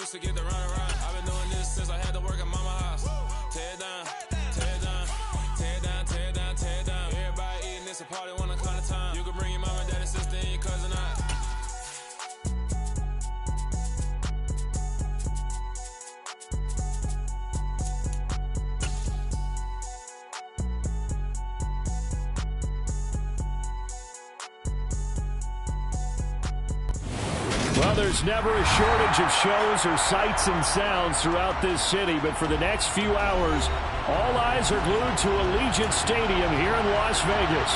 used to get the run. I've been doing this since I had to work at mama house. Tear it down, tear it down, tear it down, tear it down, tear it down. Everybody eating, it's a party when I come to town. You can bring your mama, daddy, sister, and your cousin out. Well, there's never a shortage of shows or sights and sounds throughout this city, but for the next few hours, all eyes are glued to Allegiant Stadium here in Las Vegas.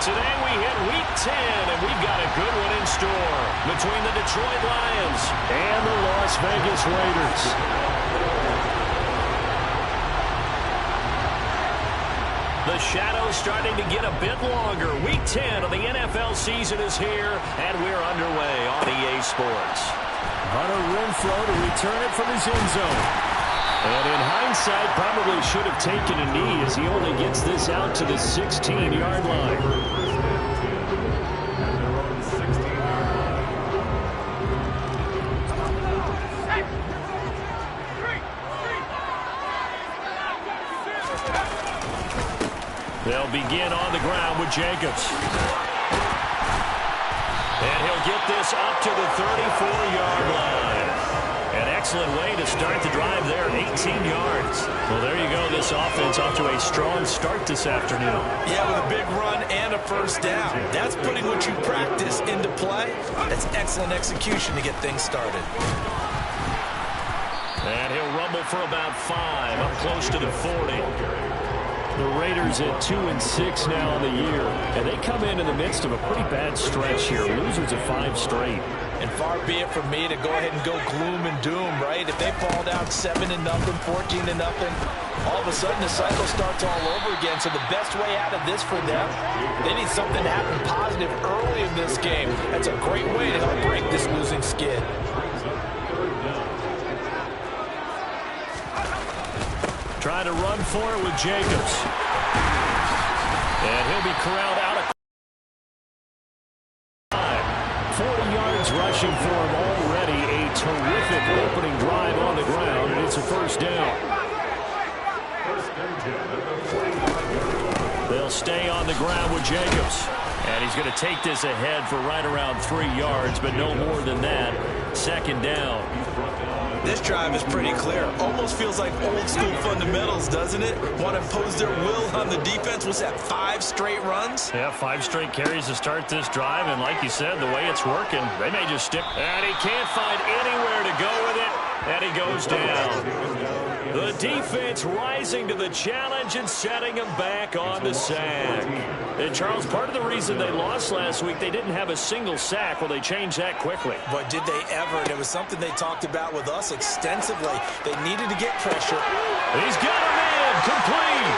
Today we hit Week 10, and we've got a good one in store between the Detroit Lions and the Las Vegas Raiders. The shadow's starting to get a bit longer. Week 10 of the NFL season is here, and we're underway on EA Sports. Hunter Renfrow to return it from his end zone. And in hindsight, probably should have taken a knee as he only gets this out to the 16-yard line. They'll begin on the ground with Jacobs. And he'll get this up to the 34-yard line. An excellent way to start the drive there, 18 yards. Well, there you go. This offense off to a strong start this afternoon. Yeah, with a big run and a first down. That's putting what you practice into play. That's excellent execution to get things started. And he'll rumble for about 5, up close to the 40. The Raiders at 2-6 now on the year, and they come in the midst of a pretty bad stretch here. Losers of 5 straight. And far be it from me to go ahead and go gloom and doom, right? If they fall down 7-0, 14-0, all of a sudden the cycle starts all over again. So the best way out of this for them, they need something to happen positive early in this game. That's a great way to help break this losing skid. Trying to run for it with Jacobs. And he'll be corralled out of 40 yards rushing for him already. A terrific opening drive on the ground, and it's a first down. They'll stay on the ground with Jacobs. And he's going to take this ahead for right around 3 yards, but no more than that. Second down. This drive is pretty clear. Almost feels like old school fundamentals, doesn't it? Want to impose their will on the defense. Was that 5 straight runs? Yeah, 5 straight carries to start this drive. And like you said, the way it's working, they may just stick. And he can't find anywhere to go with it. And he goes down. The defense rising to the challenge and setting him back on the sack. And, Charles, part of the reason they lost last week, they didn't have a single sack. Well, they changed that quickly. But did they ever? And it was something they talked about with us extensively. They needed to get pressure. He's got a man. Complete.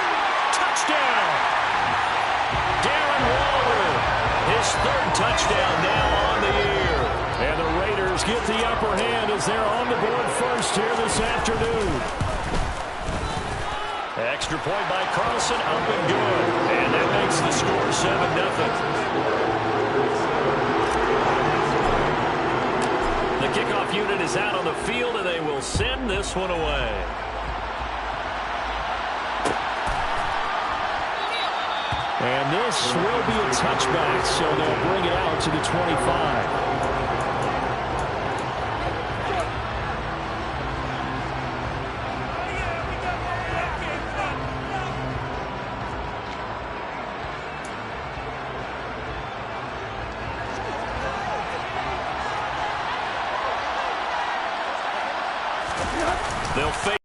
Touchdown. Darren Waller. His 3rd touchdown now on the year. And the Raiders get the upper hand as they're on the board first here this afternoon. Extra point by Carlson, up and good. And that makes the score 7-0. The kickoff unit is out on the field, and they will send this one away. And this will be a touchback, so they'll bring it out to the 25. They'll fake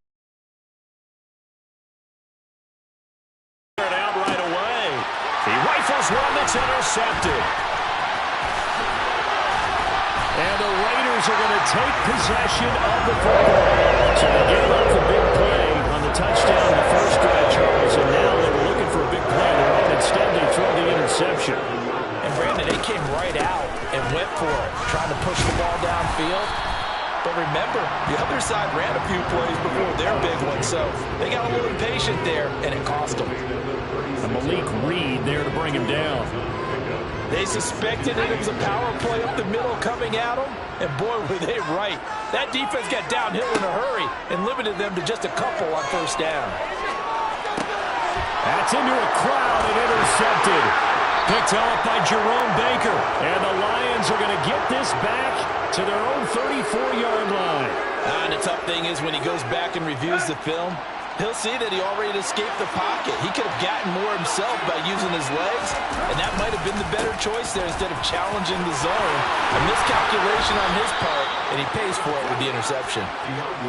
it out right away. He rifles one that's intercepted. And the Raiders are going to take possession of the football. So they gave up the big play on the touchdown in the first drive, Charles, and now they were looking for a big play on their own. Instead, they throw the interception. And, Brandon, they came right out and went for it, trying to push the ball downfield. But remember, the other side ran a few plays before their big one, so they got a little impatient there, and it cost them. And Malik Reed there to bring him down. They suspected it was a power play up the middle coming at them, and boy, were they right. That defense got downhill in a hurry and limited them to just a couple on first down. That's into a crowd and intercepted. Picked off by Jerome Baker. And the Lions are going to get this back to their own 34-yard line. And the tough thing is when he goes back and reviews the film, he'll see that he already escaped the pocket. He could have gotten more himself by using his legs, and that might have been the better choice there instead of challenging the zone. A miscalculation on his part, and he pays for it with the interception.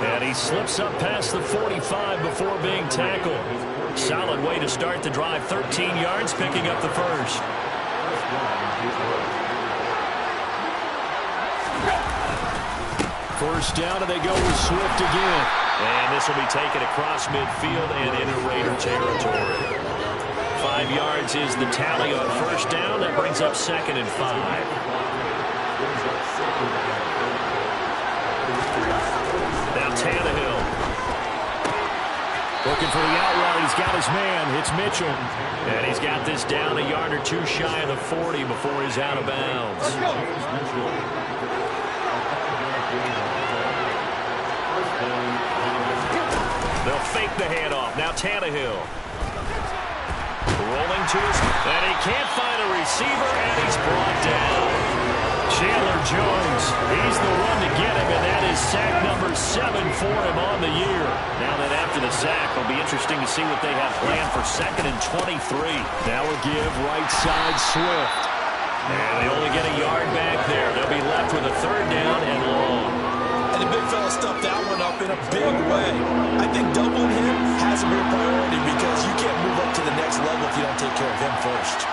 And he slips up past the 45 before being tackled. Solid way to start the drive. 13 yards, picking up the first. First down, and they go with Swift again. And this will be taken across midfield and into Raider territory. 5 yards is the tally on first down. That brings up 2nd and 5. Now Tannehill. Looking for the out route. He's got his man. It's Mitchell. And he's got this down a yard or two shy of the 40 before he's out of bounds. Let's go. They'll fake the handoff. Now Tannehill. Rolling to his... And he can't find a receiver, and he's brought down. Chandler Jones. He's the one to get him, and that is sack number 7 for him on the year. Now that after the sack, it'll be interesting to see what they have planned for 2nd and 23. Now we'll give right side Swift. And they only get a yard back there. They'll be left with a 3rd down and long. And the big fella stuffed that one up in a big way. I think doubling him has to be a priority because you can't move up to the next level if you don't take care of him first.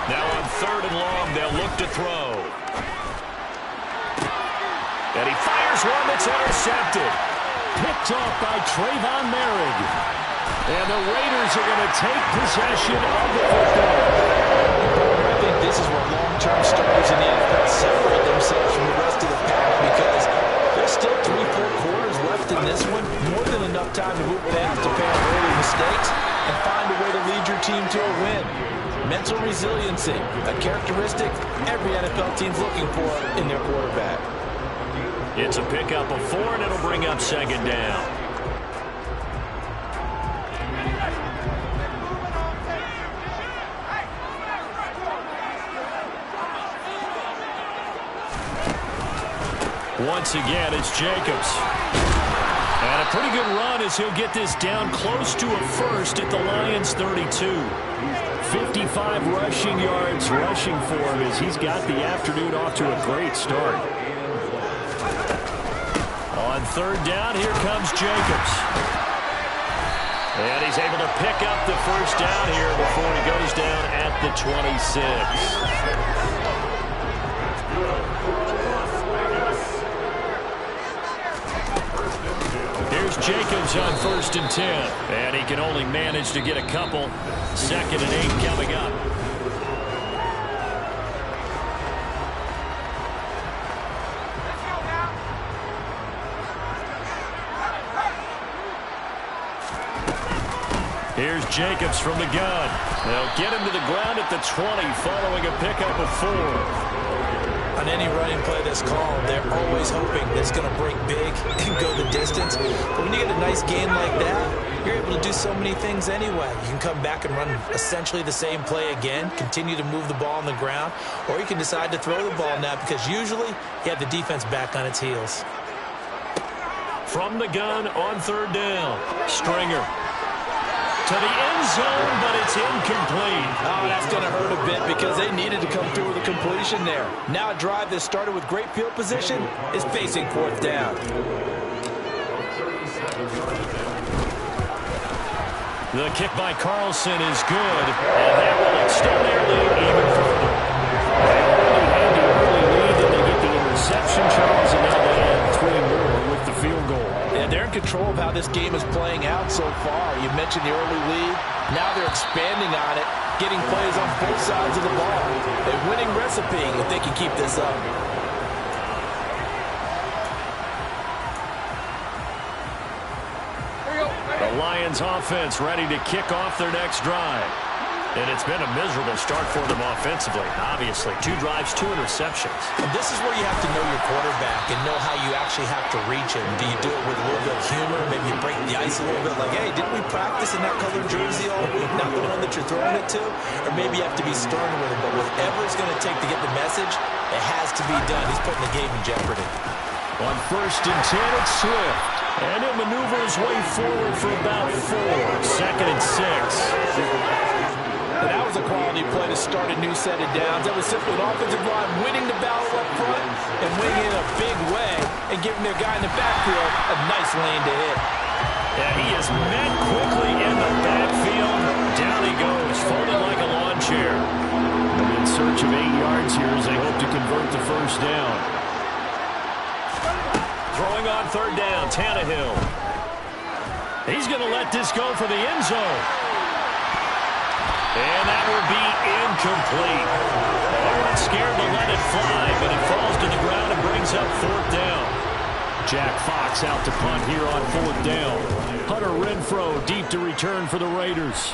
Now on 3rd and long, they'll look to throw. And he fires one that's intercepted. Picked off by Trayvon Merrick. And the Raiders are going to take possession of the football. I think this is where long-term starters in the NFL separate themselves from the rest of the pack because there's still 3-4 quarters left in this one. More than enough time to move past to pay off early mistakes and find a way to lead your team to a win. Mental resiliency, a characteristic every NFL team's looking for in their quarterback. It's a pickup of 4, and it'll bring up 2nd down. Once again, it's Jacobs. And a pretty good run as he'll get this down close to a 1st at the Lions' 32. 55 rushing yards rushing for him as he's got the afternoon off to a great start. On 3rd down, here comes Jacobs. And he's able to pick up the 1st down here before he goes down at the 26. Here's Jacobs on 1st and 10. And he can only manage to get a couple. 2nd and 8 coming up. Here's Jacobs from the gun. They'll get him to the ground at the 20 following a pickup of 4. On any running play that's called, they're always hoping that it's going to break big and go the distance. But when you get a nice game like that, you're able to do so many things anyway. You can come back and run essentially the same play again, continue to move the ball on the ground, or you can decide to throw the ball now because usually you have the defense back on its heels. From the gun on 3rd down, Stringer. To the end zone, but it's incomplete. Oh, that's going to hurt a bit because they needed to come through with a completion there. Now a drive that started with great field position is facing 4th down. The kick by Carlson is good, and that will extend their lead even further. They already had the early lead, then they get the interception, Charles, and now they add 3 more with the field goal. And they're in control of how this game is playing out so far. You mentioned the early lead. Now they're expanding on it, getting plays on both sides of the ball. A winning recipe if they can keep this up. The Lions offense ready to kick off their next drive. And it's been a miserable start for them offensively, obviously. 2 drives, 2 interceptions. And this is where you have to know your quarterback and know how you actually have to reach him. Do you do it with a little bit of humor? Maybe you break the ice a little bit like, hey, didn't we practice in that colored jersey all week? Not the one that you're throwing it to? Or maybe you have to be stern with him. But whatever it's going to take to get the message, it has to be done. He's putting the game in jeopardy. On 1st and 10, it's Swift. And he'll maneuver his way forward for about 4. 2nd and 6. And that was a quality play to start a new set of downs. That was simply an offensive line winning the battle up front and winning in a big way and giving their guy in the backfield a nice lane to hit. And he is met quickly in the backfield. Down he goes, folded like a lawn chair. And in search of 8 yards here as they hope to convert the 1st down. Throwing on 3rd down, Tannehill. He's going to let this go for the end zone. And that will be incomplete. They weren't scared to let it fly, but it falls to the ground and brings up 4th down. Jack Fox out to punt here on 4th down. Hunter Renfrow deep to return for the Raiders.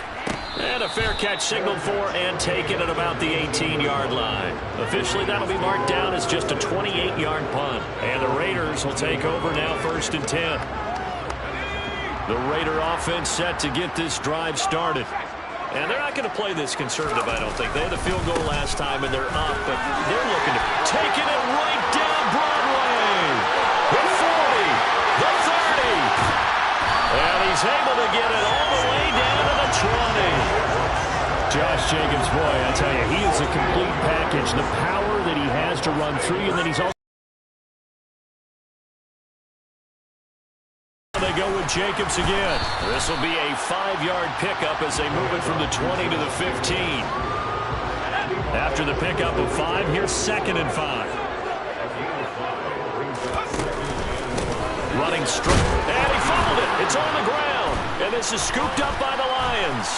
And a fair catch signaled for and taken at about the 18-yard line. Officially, that'll be marked down as just a 28-yard punt. And the Raiders will take over now 1st and 10. The Raider offense set to get this drive started. And they're not going to play this conservative, I don't think. They had a field goal last time, and they're up, but they're looking to taking it right down Broadway. The 40, the 30. And he's able to get it all the way down to the 20. Josh Jacobs, boy, I tell you, he is a complete package. The power that he has to run free, and then he's also they go with Jacobs again. This will be a 5-yard pickup as they move it from the 20 to the 15. After the pickup of 5, here's 2nd and 5. Running straight, and he fumbled it. It's on the ground, and this is scooped up by the Lions.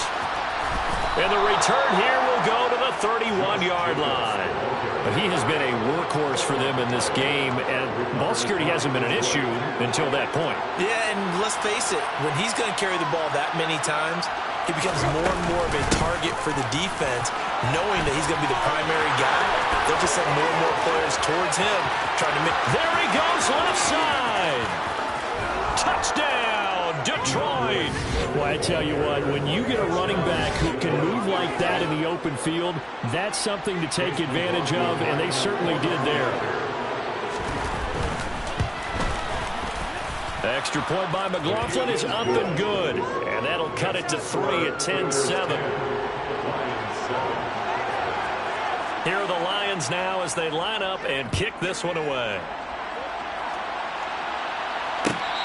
And the return here will go to the 31-yard line. But he has been a workhorse for them in this game, and ball security hasn't been an issue until that point. Yeah, and let's face it, when he's going to carry the ball that many times, he becomes more and more of a target for the defense, knowing that he's going to be the primary guy. They'll just send more and more players towards him, trying to make... There he goes, left side! Touchdown, Detroit! Well, I tell you what, when you get a running back who can move like that in the open field, that's something to take advantage of, and they certainly did there. Extra point by McLaughlin is up and good, and that'll cut it to 3 at 10-7. Here are the Lions now as they line up and kick this one away.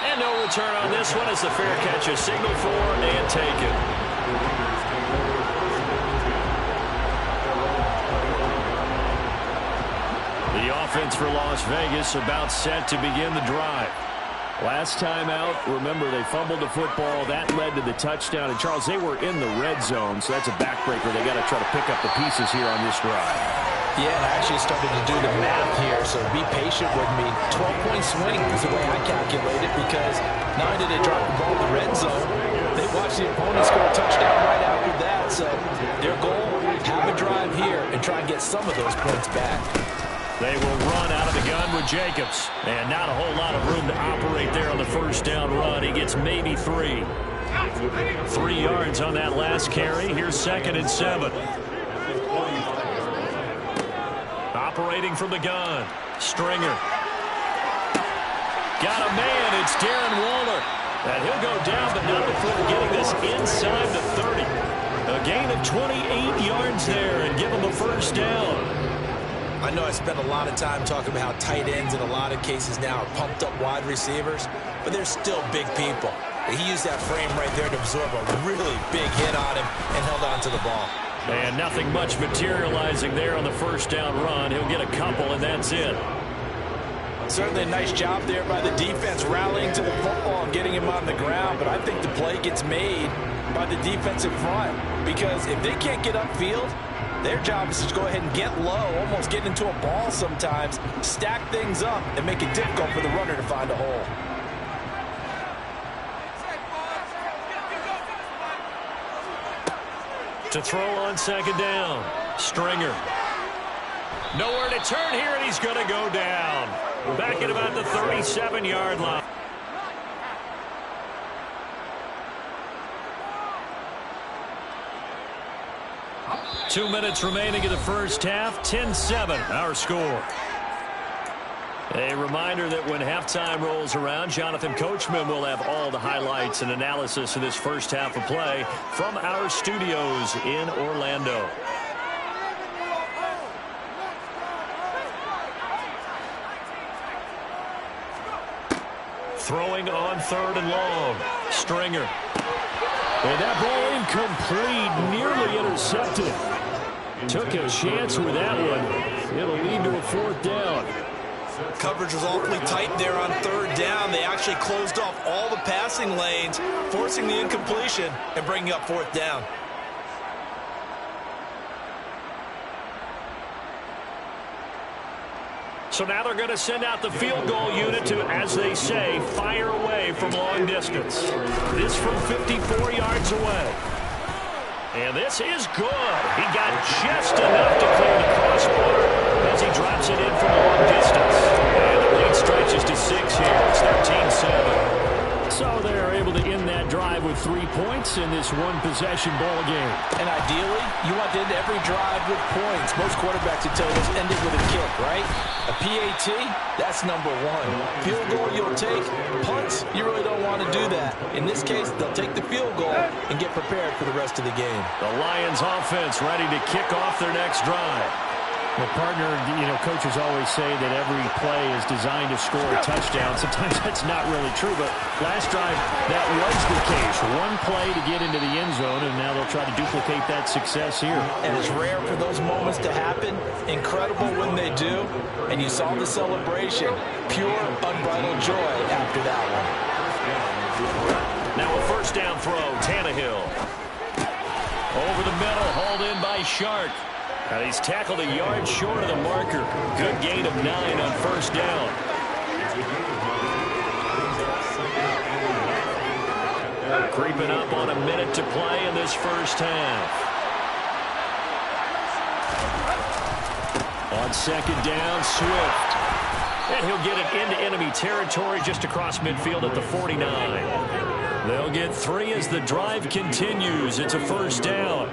And no return on this one as the fair catch is signaled for and taken. The offense for Las Vegas about set to begin the drive. Last time out, remember, they fumbled the football. That led to the touchdown. And, Charles, they were in the red zone, so that's a backbreaker. They got to try to pick up the pieces here on this drive. Yeah, and I actually started to do the math here, so be patient with me. 12-point swing is the way I calculate it, because not only did they drop the ball in the red zone, they watched the opponent score a touchdown right after that. So their goal, have a drive here and try and get some of those points back. They will run out of the gun with Jacobs. And not a whole lot of room to operate there on the 1st down run. He gets maybe 3. 3 yards on that last carry. Here's 2nd and 7. Operating from the gun. Stringer. Got a man. It's Darren Waller. And he'll go down, but not before getting this inside the 30. A gain of 28 yards there and give him a 1st down. I know I spent a lot of time talking about how tight ends in a lot of cases now are pumped up wide receivers, but they're still big people. He used that frame right there to absorb a really big hit on him and held on to the ball. And nothing much materializing there on the 1st down run. He'll get a couple, and that's it. Certainly a nice job there by the defense rallying to the football and getting him on the ground, but I think the play gets made by the defensive front, because if they can't get upfield, their job is to go ahead and get low, almost get into a ball sometimes, stack things up, and make it difficult for the runner to find a hole. To throw on second down. Stringer. Nowhere to turn here, and he's going to go down. Back at about the 37-yard line. Two minutes remaining in the first half. 10-7, our score. A reminder that when halftime rolls around, Jonathan Coachman will have all the highlights and analysis of this first half of play from our studios in Orlando. Throwing on third and long. Stringer. And that ball incomplete, nearly intercepted. Took a chance with that one. It'll lead to a fourth down. Coverage was awfully tight there on third down. They actually closed off all the passing lanes, forcing the incompletion and bringing up fourth down. So now they're going to send out the field goal unit to, as they say, fire away from long distance. This from 54 yards away. And this is good. He got just enough to clear the crossbar as he drops it in from long distance. And the lead stretches to 6 here. It's 13-7. So they're able to end that drive with 3 points in this one-possession ball game. And ideally, you want to end every drive with points. Most quarterbacks would tell you just end it with a kick, right? A PAT, that's number one. Field goal you'll take. Punts, you really don't want to do that. In this case, they'll take the field goal and get prepared for the rest of the game. The Lions offense ready to kick off their next drive. Well, partner, coaches always say that every play is designed to score a touchdown. Sometimes that's not really true, but last drive, that was the case. One play to get into the end zone, and now they'll try to duplicate that success here. And it's rare for those moments to happen. Incredible when they do. And you saw the celebration. Pure, unbridled joy after that one. Now a first down throw, Tannehill. Over the middle, hauled in by Shark. He's tackled a yard short of the marker. Good gain of 9 on first down. Creeping up on a minute to play in this first half. On second down, Swift. And he'll get it into enemy territory just across midfield at the 49. They'll get 3 as the drive continues. It's a first down.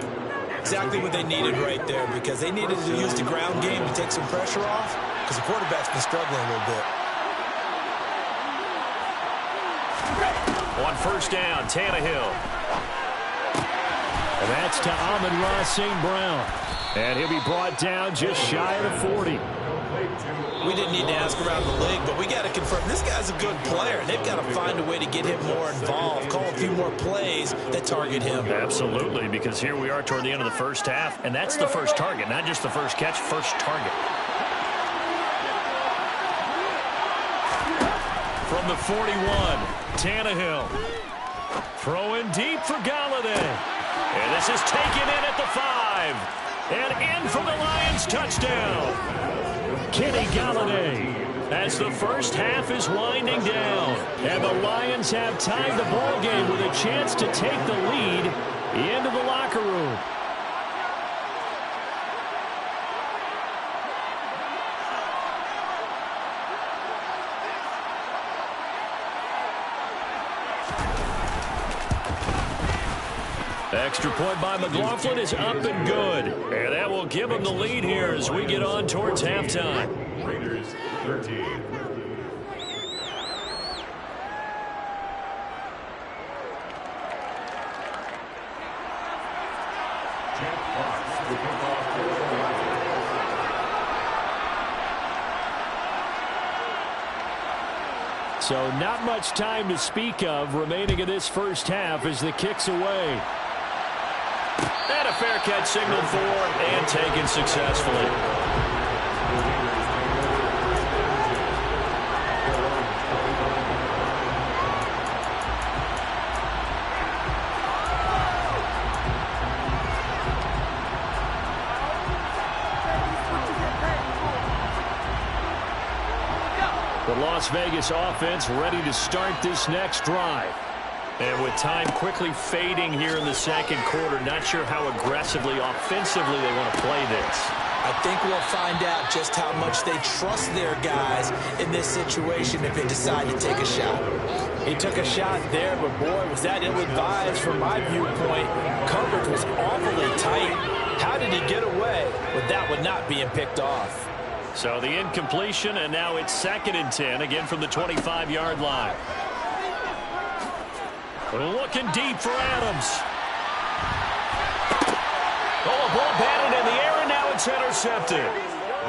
Exactly what they needed right there, because they needed to use the ground game to take some pressure off, because the quarterback's been struggling a little bit. On first down, Tannehill. And that's to Amon-Ra St. Brown. And he'll be brought down just shy of the 40. We didn't need to ask around the league, but we got to confirm this guy's a good player. They've got to find a way to get him more involved, call a few more plays that target him. Absolutely, because here we are toward the end of the first half, and that's the first target, not just the first catch, first target. From the 41, Tannehill. Throwing deep for Galladay. And this is taken in at the 5. And in for the Lions touchdown. Kenny Galladay, as the first half is winding down. And the Lions have tied the ball game with a chance to take the lead into the locker room. Extra point by McLaughlin is up and good. And that will give them the lead here as we get on towards halftime. Raiders 13. So not much time to speak of remaining in this first half as the kick's away. And a fair catch signaled for and taken successfully. The Las Vegas offense ready to start this next drive. And with time quickly fading here in the second quarter, not sure how aggressively, offensively they want to play this. I think we'll find out just how much they trust their guys in this situation if they decide to take a shot. He took a shot there, but boy, was that ill-advised from my viewpoint. Coverage was awfully tight. How did he get away with that one not being picked off? So the incompletion, and now it's 2nd and 10, again from the 25-yard line. Looking deep for Adams. Oh, a ball batted in the air, and now it's intercepted.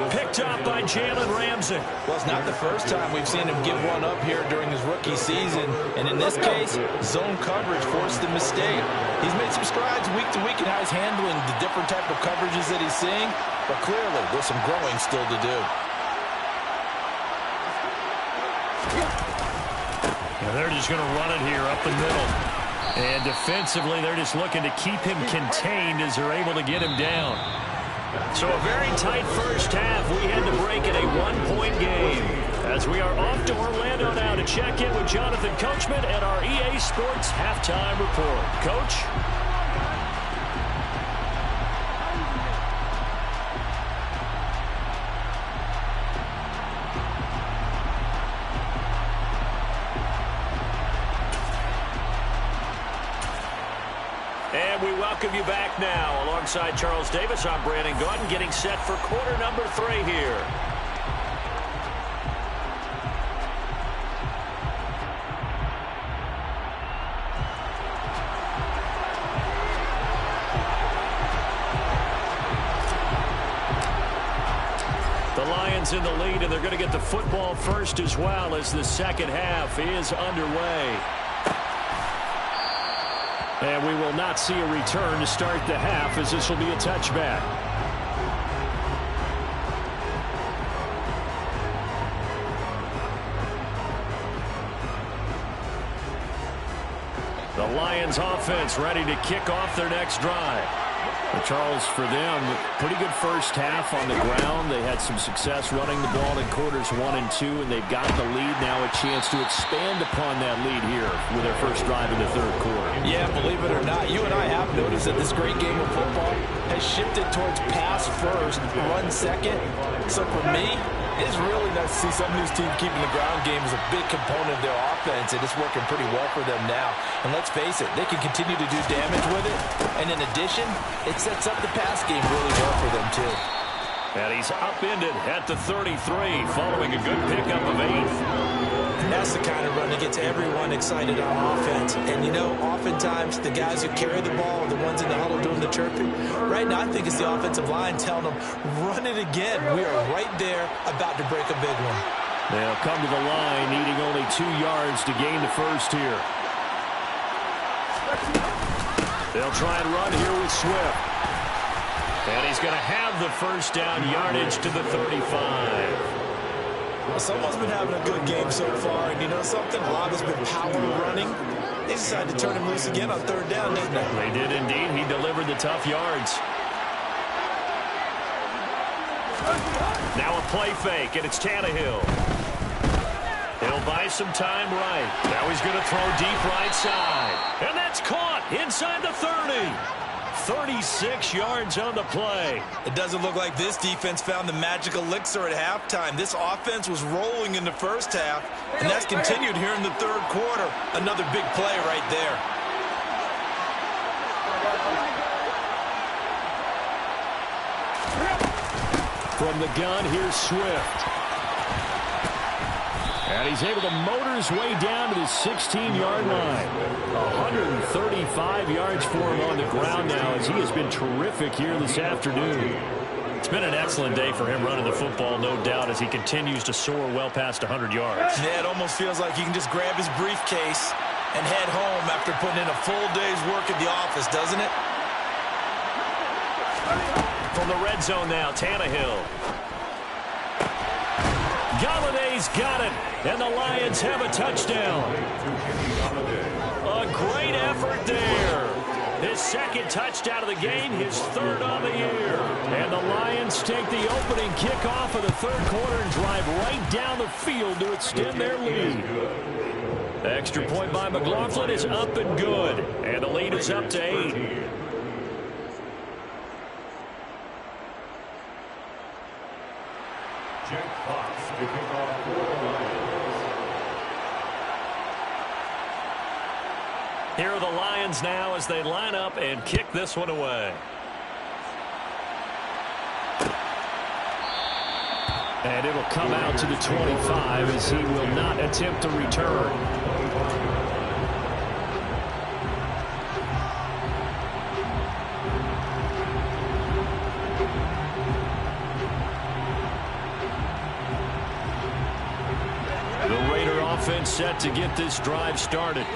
Picked up by Jalen Ramsey. Well, it's not the first time we've seen him give one up here during his rookie season. And in this case, zone coverage forced the mistake. He's made some strides week to week in how he's handling the different type of coverages that he's seeing. But clearly, there's some growing still to do. And they're just going to run it here up the middle. And defensively, they're just looking to keep him contained as they're able to get him down. So a very tight first half. We had to break in a one-point game. As we are off to Orlando now to check in with Jonathan Coachman at our EA Sports Halftime Report. Coach? And we welcome you back now. Alongside Charles Davis, I'm Brandon Gaudin, getting set for quarter number 3 here. The Lions in the lead, and they're going to get the football first as well as the second half is underway. And we will not see a return to start the half, as this will be a touchback. The Lions offense ready to kick off their next drive. Well, Charles, for them, pretty good first half on the ground. They had some success running the ball in quarters 1 and 2, and they've got the lead now, a chance to expand upon that lead here with their first drive in the third quarter. Yeah, believe it or not, you and I have noticed that this great game of football has shifted towards pass first, run second. So for me, it's really nice to see some of these teams keeping the ground game as a big component of their offense, and it's working pretty well for them now. And let's face it, they can continue to do damage with it. And in addition, it sets up the pass game really well for them, too. And he's upended at the 33, following a good pickup of 8. That's the kind of run that gets everyone excited on offense. And, you know, oftentimes the guys who carry the ball are the ones in the huddle doing the chirping. Right now, I think it's the offensive line telling them, run it again. We are right there about to break a big one. They'll come to the line, needing only 2 yards to gain the first here. They'll try and run here with Swift. And he's going to have the first down, yardage to the 35. Well, someone's been having a good game so far, and you know something? A lot has been power running. They decided to turn him loose again on third down, didn't they? They did indeed. He delivered the tough yards. Now a play fake, and it's Tannehill. He'll buy some time right. Now he's going to throw deep right side. And that's caught inside the 30. 36 yards on the play. It doesn't look like this defense found the magic elixir at halftime. This offense was rolling in the first half, and that's continued here in the third quarter. Another big play right there. From the gun, here's Swift. And he's able to motor his way down to the 16-yard line. 135 yards for him on the ground now, as he has been terrific here this afternoon. It's been an excellent day for him running the football, no doubt, as he continues to soar well past 100 yards. Yeah, it almost feels like he can just grab his briefcase and head home after putting in a full day's work at the office, doesn't it? From the red zone now, Tannehill. Galladay's got it, and the Lions have a touchdown. A great effort there. His second touchdown of the game, his third on the year. And the Lions take the opening kickoff of the third quarter and drive right down the field to extend their lead. Extra point by McLaughlin is up and good. And the lead is up to 8. Jack Fox to kick off for the Lions. Here are the Lions now as they line up and kick this one away. And it'll come out to the 25 as he will not attempt to return. The Raider offense set to get this drive started.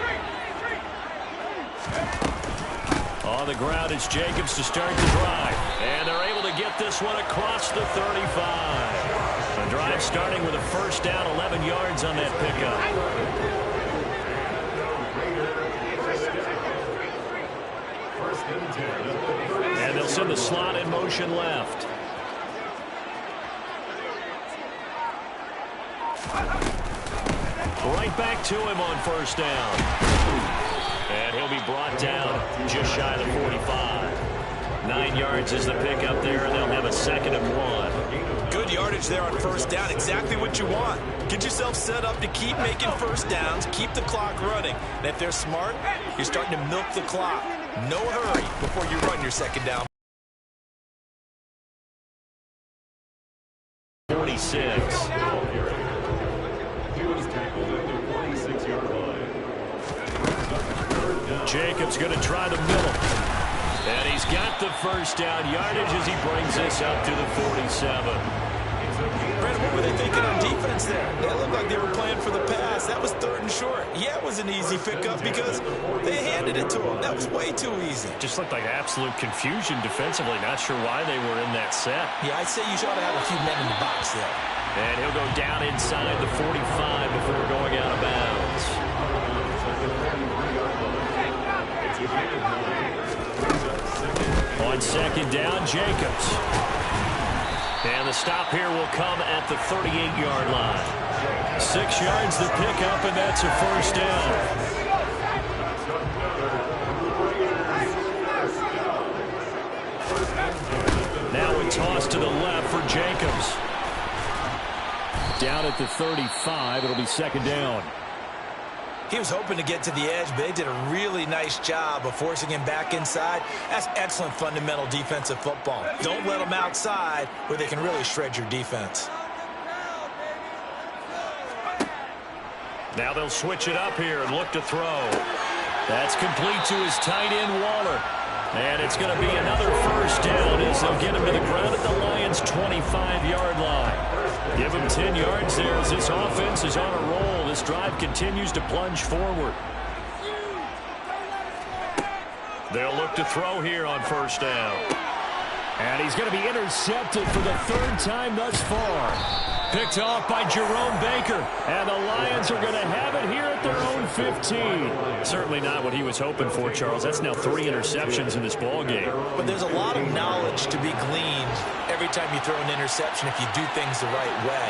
On the ground, it's Jacobs to start the drive. And they're able to get this one across the 35. The drive starting with a first down, 11 yards on that pickup. And they'll send the slot in motion left. Right back to him on first down. And he'll be brought down just shy of the 45. 9 yards is the pickup there, and they'll have a 2nd and 1. Good yardage there on first down. Exactly what you want. Get yourself set up to keep making first downs, keep the clock running. And if they're smart, you're starting to milk the clock. No hurry before you run your 2nd down. 46. Jacobs going to try the middle. And he's got the first down yardage as he brings this up to the 47. Brandon, what were they thinking on defense there? They looked like they were playing for the pass. That was 3rd and short. Yeah, it was an easy pickup because they handed it to him. That was way too easy. Just looked like absolute confusion defensively. Not sure why they were in that set. Yeah, I'd say you should have a few men in the box there. And he'll go down inside the 45 before going out of bounds. On 2nd down, Jacobs. And the stop here will come at the 38-yard line. 6 yards the pickup, and that's a first down. Now a toss to the left for Jacobs. Down at the 35, it'll be 2nd down. He was hoping to get to the edge, but they did a really nice job of forcing him back inside. That's excellent fundamental defensive football. Don't let them outside where they can really shred your defense. Now they'll switch it up here and look to throw. That's complete to his tight end, Waller. And it's going to be another first down as they'll get him to the ground at the Lions' 25-yard line. Give him 10 yards there as this offense is on a roll. This drive continues to plunge forward. They'll look to throw here on first down. And he's going to be intercepted for the 3rd time thus far. Picked off by Jerome Baker. And the Lions are going to have it here at their own 15. Certainly not what he was hoping for, Charles. That's now 3 interceptions in this ball game. But there's a lot of knowledge to be gleaned every time you throw an interception if you do things the right way.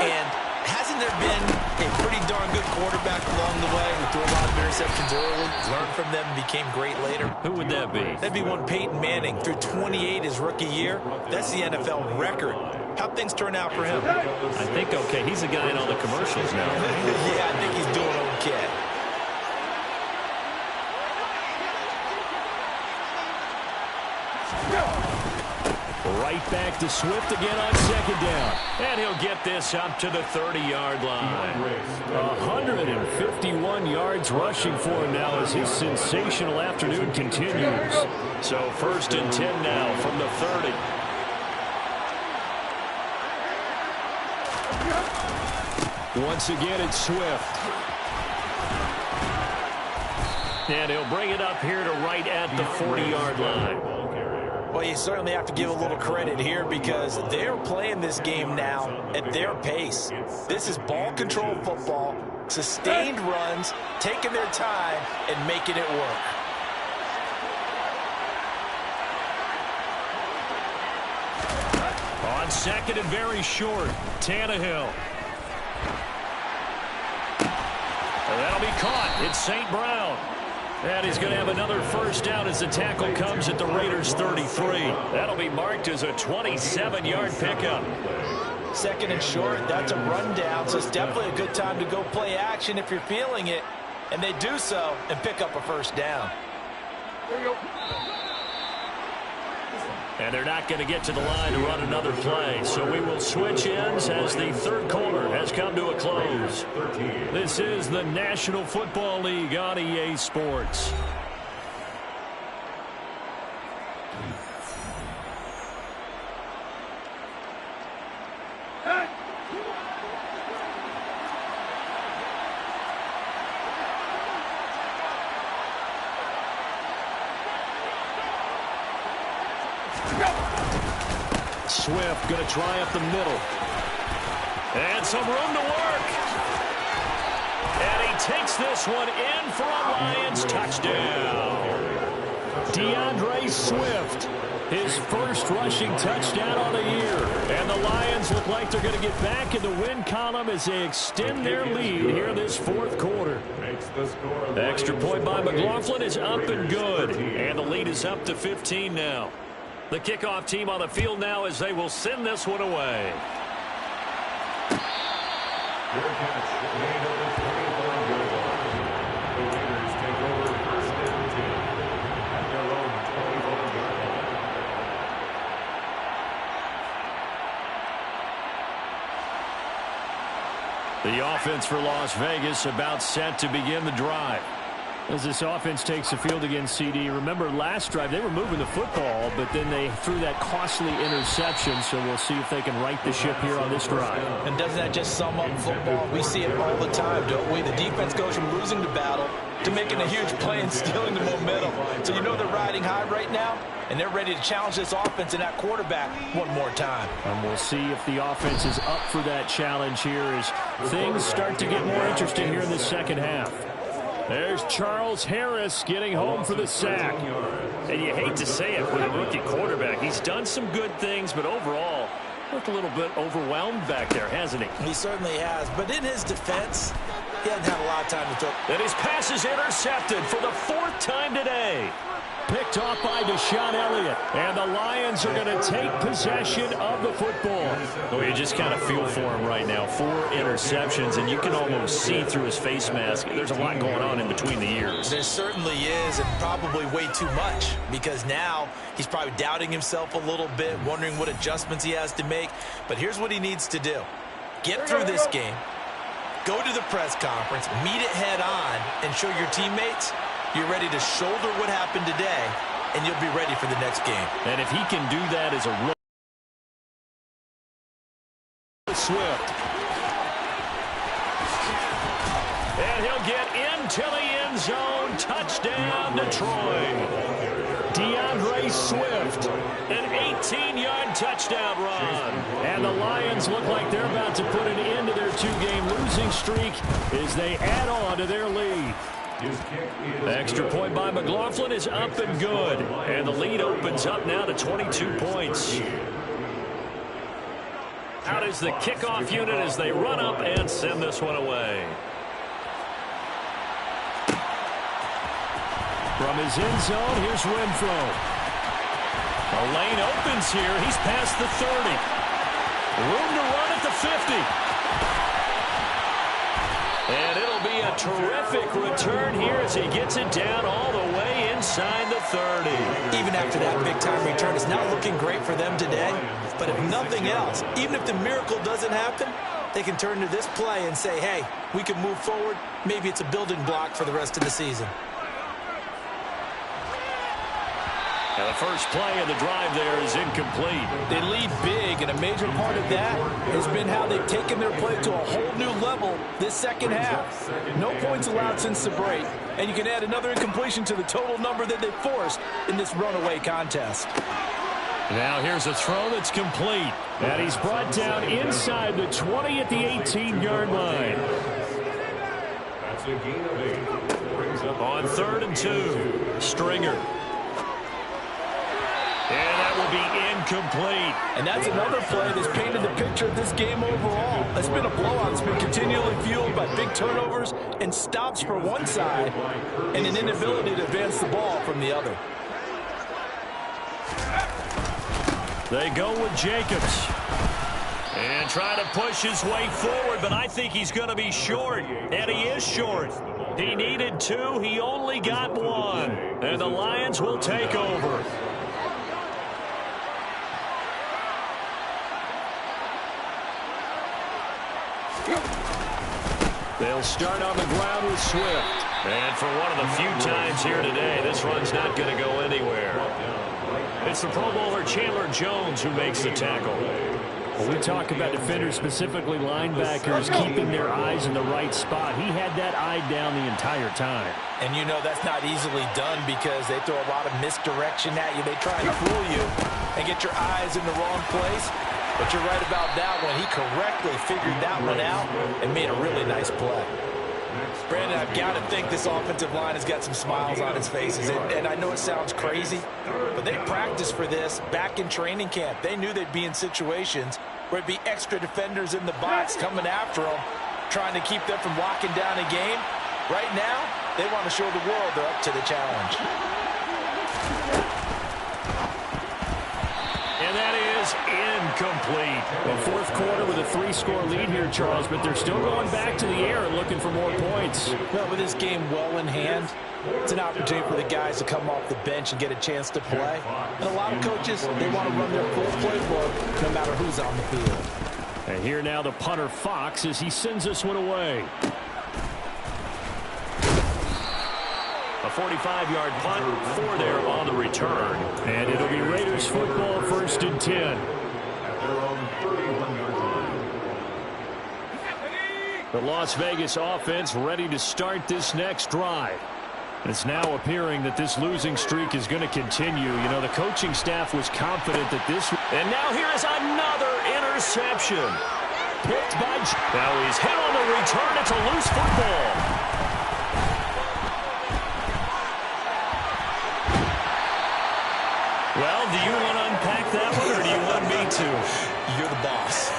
And hasn't there been a pretty darn good quarterback along the way who threw a lot of interceptions early, learned from them, and became great later? Who would that be? That'd be one Peyton Manning. Threw 28 his rookie year. That's the NFL record. How'd things turn out for him? I think okay. He's a guy in all the commercials now. Yeah, I think he's doing okay. Right back to Swift again on 2nd down. And he'll get this up to the 30-yard line. 151 yards rushing for him now as his sensational afternoon continues. So 1st and 10 now from the 30. Once again, it's Swift. And he'll bring it up here to right at the 40-yard line. Well, you certainly have to give a little credit here because they're playing this game now at their pace. This is ball control football, sustained runs, taking their time, and making it work. On 2nd and very short, Tannehill. That'll be caught. It's St. Brown. And he's going to have another first down as the tackle comes at the Raiders' 33. That'll be marked as a 27-yard pickup. Second and short, that's a rundown, so it's definitely a good time to go play action if you're feeling it. And they do so and pick up a first down. And they're not going to get to the line to run another play. So we will switch ends as the third quarter has come to a close. This is the National Football League on EA Sports. Swift going to try up the middle. And some room to work. And he takes this one in for a Lions touchdown. DeAndre Swift, his first rushing touchdown on the year. And the Lions look like they're going to get back in the win column as they extend their lead here in this fourth quarter. The extra point by McLaughlin is up and good. And the lead is up to 15 now. The kickoff team on the field now as they will send this one away. The offense for Las Vegas about set to begin the drive. As this offense takes the field against CD, remember last drive they were moving the football, but then they threw that costly interception, so we'll see if they can right the ship here on this drive. And doesn't that just sum up football? We see it all the time, don't we? The defense goes from losing the battle to making a huge play and stealing the momentum. So you know they're riding high right now, and they're ready to challenge this offense and that quarterback one more time. And we'll see if the offense is up for that challenge here as things start to get more interesting here in the second half. There's Charles Harris getting home for the sack. And you hate to say it with a rookie quarterback. He's done some good things, but overall, looked a little bit overwhelmed back there, hasn't he? He certainly has. But in his defense, he hasn't had a lot of time to throw. And his pass is intercepted for the fourth time today. Picked off by Deshaun Elliott. And the Lions are going to take possession of the football. Oh, you just kind of feel for him right now. 4 interceptions, and you can almost see through his face mask. There's a lot going on in between the ears. There certainly is, and probably way too much, because now he's probably doubting himself a little bit, wondering what adjustments he has to make. But here's what he needs to do. Get through this game, go to the press conference, meet it head on, and show your teammates you're ready to shoulder what happened today, and you'll be ready for the next game. And if he can do that as a rookie, Swift. and he'll get into the end zone. Touchdown, Detroit. DeAndre Swift. An 18-yard touchdown run. And the Lions look like they're about to put an end to their 2-game losing streak as they add on to their lead. The extra point by McLaughlin is up and good. And the lead opens up now to 22 points. Out is the kickoff unit as they run up and send this one away. From his end zone, here's Renfro. The lane opens here. He's past the 30. Room to run at the 50. And it'll be a terrific return here as he gets it down all the way inside the 30. Even after that big-time return, it's not looking great for them today. But if nothing else, even if the miracle doesn't happen, they can turn to this play and say, hey, we can move forward. Maybe it's a building block for the rest of the season. Now the first play of the drive there is incomplete. They lead big, and a major part of that has been how they've taken their play to a whole new level this second half. No points allowed since the break, and you can add another incompletion to the total number that they forced in this runaway contest. Now here's a throw that's complete. And he's brought down inside the 20 at the 18-yard line. That's a gain of 8. Brings up on 3rd and 2. Stringer. And that will be incomplete. And that's another play that's painted the picture of this game overall. It's been a blowout. It's been continually fueled by big turnovers and stops for one side and an inability to advance the ball from the other. They go with Jacobs. And trying to push his way forward, but I think he's going to be short. And he is short. He needed 2. He only got 1. And the Lions will take over. They'll start on the ground with Swift. And for one of the few times here today, this run's not going to go anywhere. It's the Pro Bowler Chandler Jones who makes the tackle. When we talk about defenders, specifically linebackers, keeping their eyes in the right spot, he had that eye down the entire time. And you know that's not easily done because they throw a lot of misdirection at you. They try and fool you and get your eyes in the wrong place. But you're right about that one. He correctly figured that one out and made a really nice play. Brandon, I've got to think this offensive line has got some smiles on its faces. And I know it sounds crazy, but they practiced for this back in training camp. They knew they'd be in situations where it'd be extra defenders in the box coming after them, trying to keep them from locking down a game. Right now, they want to show the world they're up to the challenge. And that is incomplete. The fourth quarter with a 3-score lead here, Charles, but they're still going back to the air and looking for more points. Well, with this game well in hand, it's an opportunity for the guys to come off the bench and get a chance to play. And a lot of coaches, they want to run their full playbook no matter who's on the field. And here now the punter Fox as he sends this one away. A 45-yard punt, 4 there on the return. And it'll be Raiders football, 1st and 10. The Las Vegas offense ready to start this next drive. It's now appearing that this losing streak is going to continue. You know, the coaching staff was confident that this... And now here is another interception. Picked by... Now he's hit on the return. It's a loose football. Well, do you want to unpack that one, or do you want me to? You're the boss.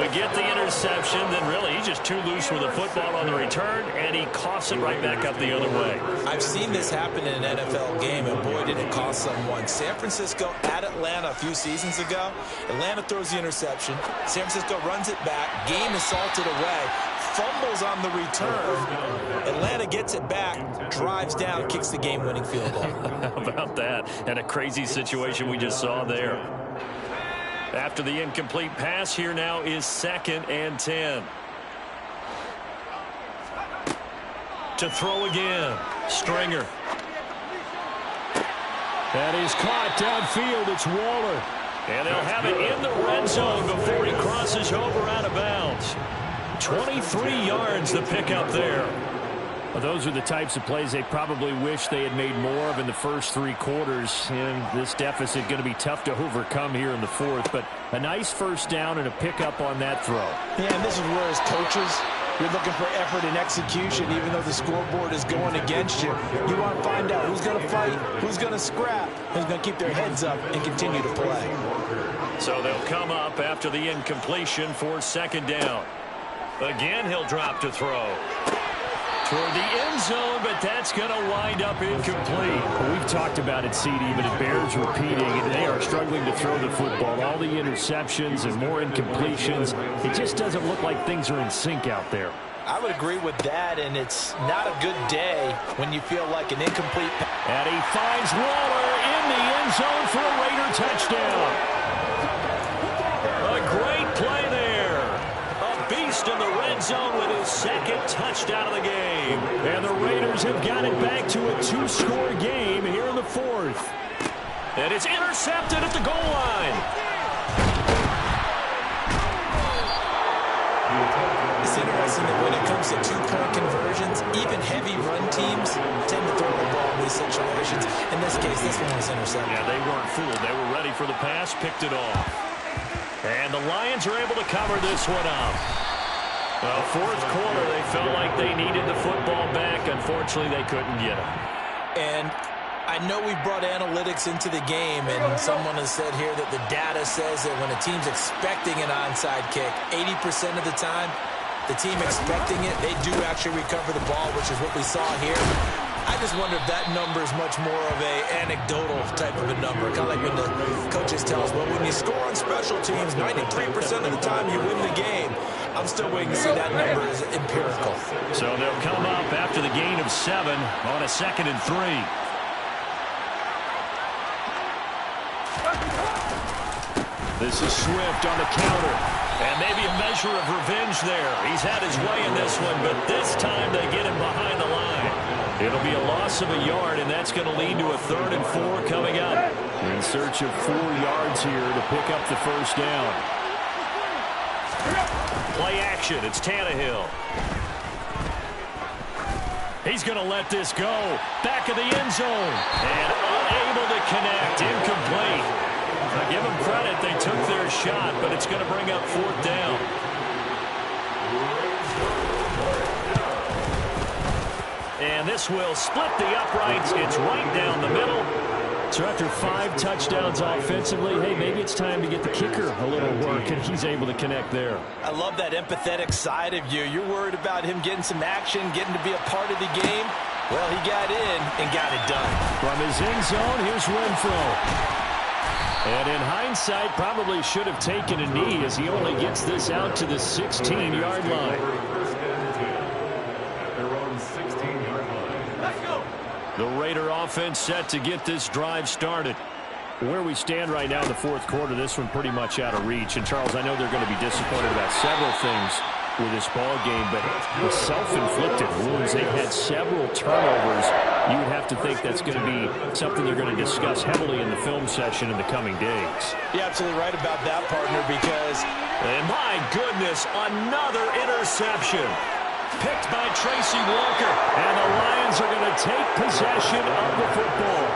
We get the interception, then really he's just too loose with the football on the return, and he coughs it right back up the other way. I've seen this happen in an NFL game, and boy, did it cost someone. San Francisco at Atlanta a few seasons ago. Atlanta throws the interception. San Francisco runs it back. Game is salted away. Fumbles on the return. Atlanta gets it back, drives down, kicks the game-winning field goal. How about that? And a crazy situation we just saw there. After the incomplete pass, here now is 2nd and 10. To throw again, Stringer. That is caught downfield. It's Waller. And they'll have it in the red zone before he crosses over out of bounds. 23 yards to pick up there. Well, those are the types of plays they probably wish they had made more of in the first 3 quarters. And this deficit going to be tough to overcome here in the 4th. But a nice first down and a pickup on that throw. Yeah, and this is where as coaches, you're looking for effort and execution. Even though the scoreboard is going against you, you want to find out who's going to fight, who's going to scrap, who's going to keep their heads up and continue to play. So they'll come up after the incompletion for 2nd down. Again, he'll drop to throw. Toward the end zone, but that's going to wind up incomplete. Well, we've talked about it, CD, but it bears repeating. They are struggling to throw the football. All the interceptions and more incompletions. It just doesn't look like things are in sync out there. I would agree with that, and it's not a good day when you feel like an incomplete. And he finds Waller in the end zone for a Raider touchdown. A great play there. A beast in the red zone with his 2nd touchdown of the game. And the Raiders have got it back to a 2-score game here in the 4th. And it's intercepted at the goal line. It's interesting that when it comes to 2-point conversions, even heavy run teams tend to throw the ball in these situations. In this case, this one was intercepted. Yeah, they weren't fooled. They were ready for the pass, picked it off. And the Lions are able to cover this one up. Well, 4th quarter, they felt like they needed the football back. Unfortunately, they couldn't get it. And I know we've brought analytics into the game, and someone has said here that the data says that when a team's expecting an onside kick, 80% of the time, the team expecting it, they do actually recover the ball, which is what we saw here. I just wonder if that number is much more of a anecdotal type of a number, kind of like when the coaches tell us, well, when you score on special teams, 93% of the time you win the game. I'm still waiting to see that number is empirical. So they'll come up after the gain of 7 on a 2nd and 3. This is Swift on the counter. And maybe a measure of revenge there. He's had his way in this one, but this time they get him behind the line. It'll be a loss of a yard, and that's going to lead to a 3rd and 4 coming up. In search of 4 yards here to pick up the first down. Play action. It's Tannehill. He's going to let this go. Back of the end zone. And unable to connect. Incomplete. I give them credit. They took their shot, but it's going to bring up 4th down. And this will split the uprights. It's right down the middle. So after 5 touchdowns offensively, hey, maybe it's time to get the kicker a little work, and he's able to connect there. I love that empathetic side of you. You're worried about him getting some action, getting to be a part of the game. Well, he got in and got it done. From his end zone, here's Renfro. And in hindsight, probably should have taken a knee as he only gets this out to the 16-yard line. The Raider offense set to get this drive started. Where we stand right now in the 4th quarter, this one pretty much out of reach. And, Charles, I know they're going to be disappointed about several things with this ball game, but the self-inflicted wounds, they've had several turnovers. You would have to think that's going to be something they're going to discuss heavily in the film session in the coming days. You're absolutely right about that, partner, because... And my goodness, another interception. Picked by Tracy Walker, and the Lions are going to take possession of the football.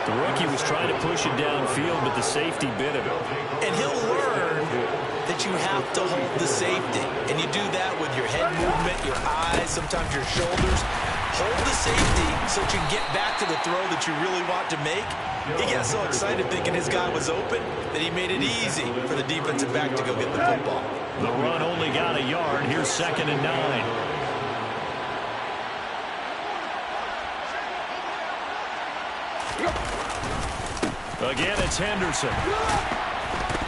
The rookie was trying to push it downfield, but the safety bit him. And he'll learn that you have to hold the safety. And you do that with your head movement, your eyes, sometimes your shoulders. Hold the safety so that you can get back to the throw that you really want to make. He got so excited thinking his guy was open that he made it easy for the defensive back to go get the football. The run only got a yard. Here's 2nd and 9. Again, it's Henderson.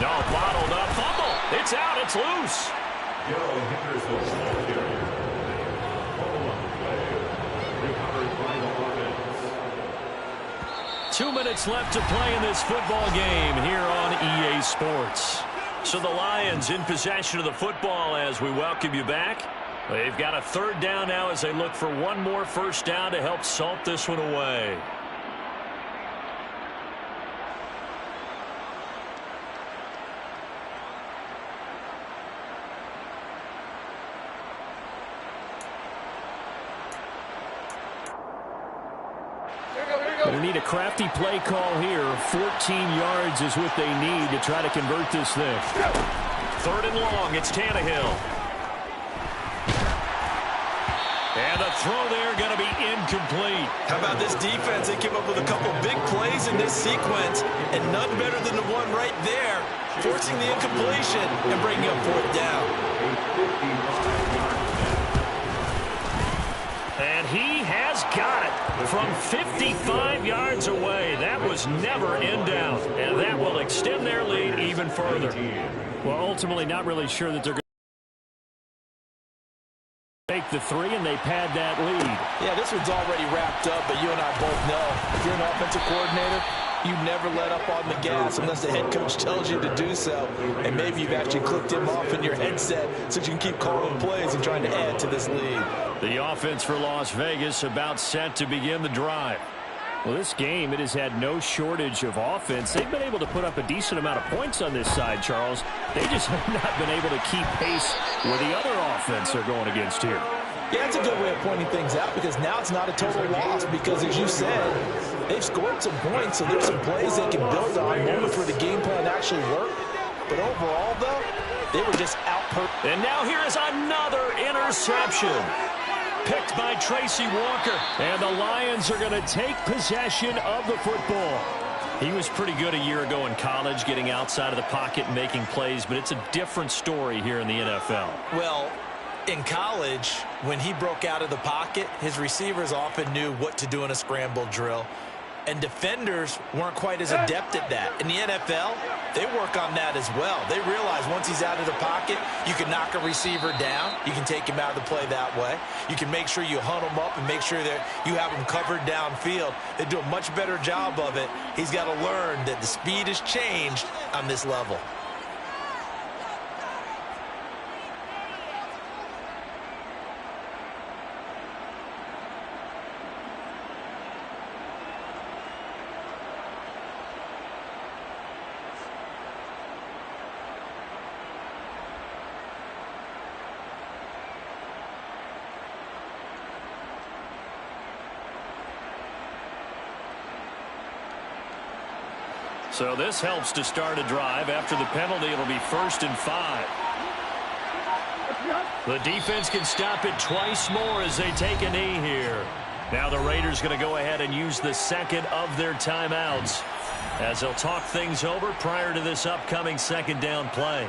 No, bottled up. Fumble. It's out. It's loose. Two minutes left to play in this football game here on EA Sports. So the Lions in possession of the football as we welcome you back. They've got a 3rd down now as they look for one more first down to help salt this one away. They need a crafty play call here. 14 yards is what they need to try to convert this thing. 3rd and long. It's Tannehill. And the throw there going to be incomplete. How about this defense? They came up with a couple big plays in this sequence, and none better than the one right there, forcing the incompletion and bringing up 4th down. And he has got it from 55 yards away. That was never in doubt, and that will extend their lead even further. Well, ultimately not really sure that they're going to make the 3, and they pad that lead. Yeah, this one's already wrapped up, but you and I both know if you're an offensive coordinator, you never let up on the gas unless the head coach tells you to do so. And maybe you've actually clicked him off in your headset so you can keep calling plays and trying to add to this lead. The offense for Las Vegas about set to begin the drive. Well, this game, it has had no shortage of offense. They've been able to put up a decent amount of points on this side, Charles. They just have not been able to keep pace with the other offense they're going against here. Yeah, it's a good way of pointing things out because now it's not a total loss because, as you said, they've scored some points, so there's some plays they can build on, moments where the game plan actually worked. But overall, though, they were just out. And now here is another interception. picked by Tracy Walker. And the Lions are going to take possession of the football. He was pretty good a year ago in college, getting outside of the pocket and making plays, but it's a different story here in the NFL. Well, in college, when he broke out of the pocket, his receivers often knew what to do in a scramble drill. And defenders weren't quite as adept at that. In the NFL, they work on that as well. They realize once he's out of the pocket, you can knock a receiver down. You can take him out of the play that way. You can make sure you hunt him up and make sure that you have him covered downfield. They do a much better job of it. He's got to learn that the speed has changed on this level. So this helps to start a drive. After the penalty, it'll be 1st and 5. The defense can stop it twice more as they take a knee here. Now the Raiders going to go ahead and use the second of their timeouts as they'll talk things over prior to this upcoming second down play.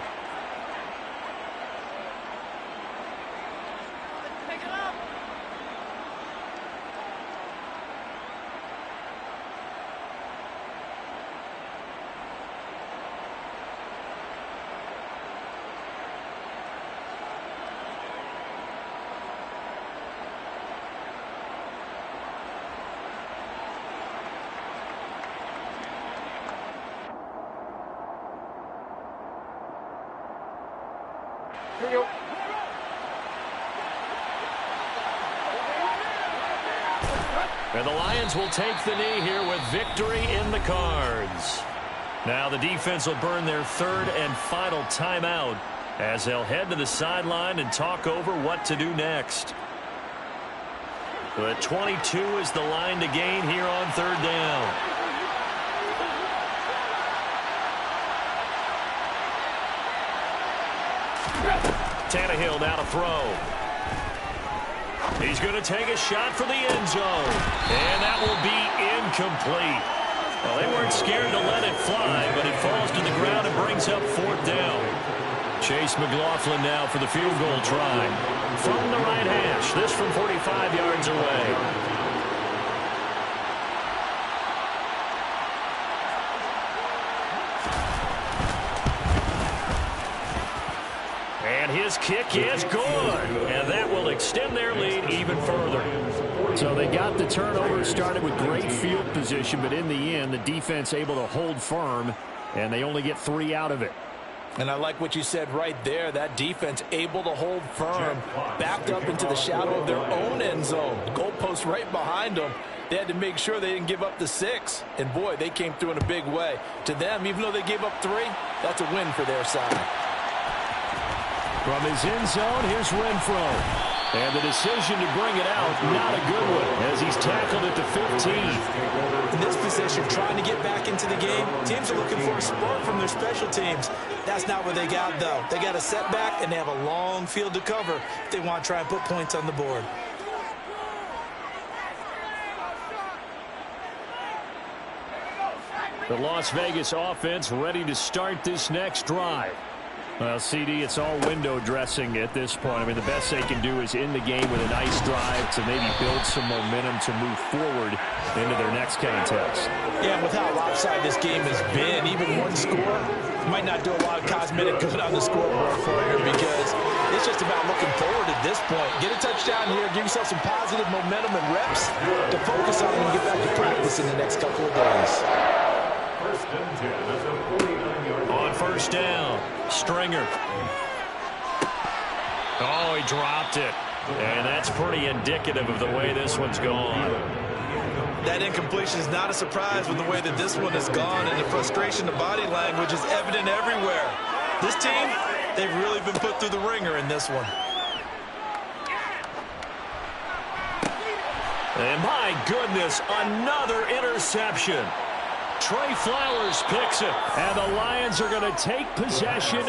And the Lions will take the knee here with victory in the cards. Now the defense will burn their third and final timeout as they'll head to the sideline and talk over what to do next. The 22 is the line to gain here on third down. Tannehill now to throw. He's going to take a shot for the end zone. And that will be incomplete. Well, they weren't scared to let it fly, but it falls to the ground and brings up 4th down. Chase McLaughlin now for the field goal try. From the right hash, this from 45 yards away. And his kick is good. And that will extend their lead even further. So they got the turnover started with great field position, but in the end, the defense able to hold firm, and they only get 3 out of it. And I like what you said right there. That defense able to hold firm, backed up into the shadow of their own end zone. Goalpost right behind them. They had to make sure they didn't give up the 6. And, boy, they came through in a big way. To them, even though they gave up 3, that's a win for their side. From his end zone, here's Renfro. And the decision to bring it out, not a good one, as he's tackled at the 15. In this position, trying to get back into the game, teams are looking for a spark from their special teams. That's not what they got, though. They got a setback, and they have a long field to cover if they want to try and put points on the board. The Las Vegas offense ready to start this next drive. Well, CD, it's all window dressing at this point. I mean, the best they can do is end the game with a nice drive to maybe build some momentum to move forward into their next contest. Yeah, with how lopsided this game has been, even one score might not do a lot of cosmetic good on the scoreboard for you because it's just about looking forward at this point. Get a touchdown here, give yourself some positive momentum and reps to focus on and get back to practice in the next couple of days. On 1st down, Stringer. Oh, he dropped it. And that's pretty indicative of the way this one's gone. That incompletion is not a surprise with the way that this one has gone, and the frustration, the body language is evident everywhere. This team, they've really been put through the ringer in this one. And my goodness, another interception. Trey Flowers picks it. And the Lions are going to take possession